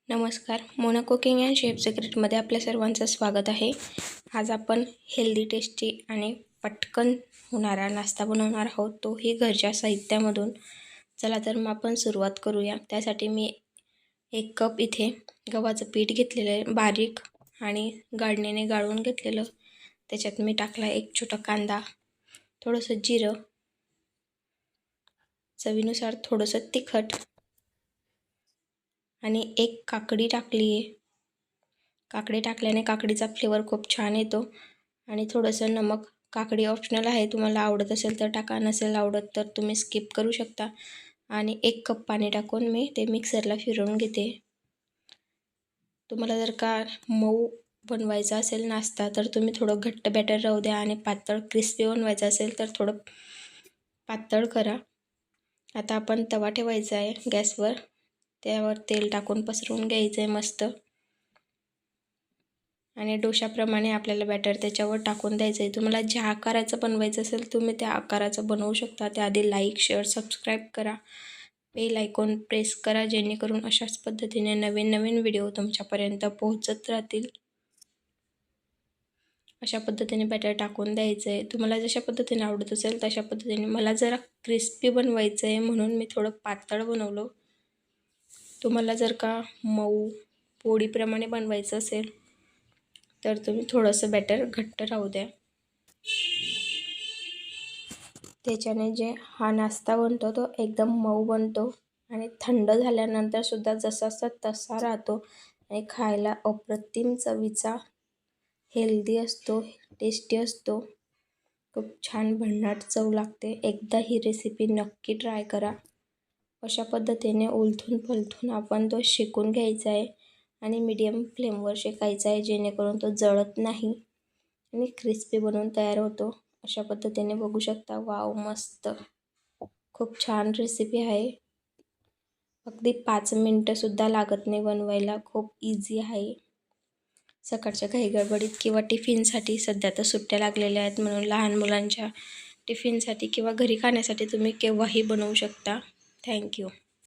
नमस्कार, Mona cooking and chef सिक्रेटमध्ये आपल्या सर्वांचं स्वागत आहे. आज आपण हेल्दी, टेस्टी आणि पटकन होणारा नाश्ता बनवणार आहोत, तोही घरच्या साहित्यामधून. चला तर मग आपण सुरुवात करूया. त्यासाठी मी 1 कप इथे गव्हाचं पीठ घेतलेलं आहे बारीक आणि गाळणीने गाळून घेतलेलं. त्याच्यात मी टाकला 1 छोटा कांदा, थोडंसं जिरं, चवीनुसार थोडंसं तिखट आणि 1 काकडी टाकली आहे. काकडी टाकल्याने काकडीचा फ्लेवर खूप छान येतो. आणि थोडंसं नमक. काकडी ऑप्शनल आहे, तुम्हाला आवडत असेल तर टाका, नसेल आवडत तर तुम्ही स्किप करू शकता. आणि 1 कप पाणी टाकून मी ते मिक्सरला फिरवून घेते. तुम्हाला जर का मऊ बनवायचा असेल नाश्ता तर तुम्ही थोडं घट्ट बॅटर राहू द्या आणि पातळ क्रिस्पी बनवायचं असेल तर थोडं पातळ करा. आता आपण तवा ठेवायचा आहे गॅसवर. त्यावर तेल टाकून पसरवून घ्यायचं आहे मस्त. आणि डोशाप्रमाणे आपल्याला बॅटर त्याच्यावर टाकून द्यायचं आहे. तुम्हाला ज्या आकाराचं बनवायचं असेल तुम्ही त्या आकाराचं बनवू शकता. त्याआधी लाईक, शेअर, सबस्क्राईब करा. बेल आयकॉन प्रेस करा, जेणेकरून अशाच पद्धतीने नवीन नवीन व्हिडिओ तुमच्यापर्यंत पोहोचत राहतील. अशा पद्धतीने बॅटर टाकून द्यायचं आहे. तुम्हाला जशा पद्धतीने आवडत असेल तशा पद्धतीने. मला जरा क्रिस्पी बनवायचं आहे म्हणून मी थोडं पातळ बनवलं. तुम्हाला जर का मऊ पोळीप्रमाणे बनवायचं असेल तर तुम्ही थोडंसं बॅटर घट्ट राहू द्या. त्याच्याने जे हा नाश्ता बनतो तो एकदम मऊ बनतो आणि थंड झाल्यानंतर सुद्धा जसाचा तसा राहतो आणि खायला अप्रतिम चवीचा, हेल्दी असतो, टेस्टी असतो. खूप छान भन्नाट चव लागते. एकदा ही रेसिपी नक्की ट्राय करा. अशा पद्धतीने उलथून पलथून आपण तो शेकून घ्यायचा आहे आणि मीडियम फ्लेमवर शेकायचा आहे, जेणेकरून तो जळत नाही आणि क्रिस्पी बनवून तयार होतो. अशा पद्धतीने बघू शकता. वाव, मस्त, खूप छान रेसिपी आहे. अगदी 5 मिनटंसुद्धा लागत नाही बनवायला. खूप इझी आहे. सकाळच्या काही गडबडीत किंवा टिफिनसाठी, सध्या तर सुट्ट्या लागलेल्या आहेत म्हणून लहान मुलांच्या टिफिनसाठी किंवा घरी खाण्यासाठी तुम्ही केव्हाही बनवू शकता. थँक्यू.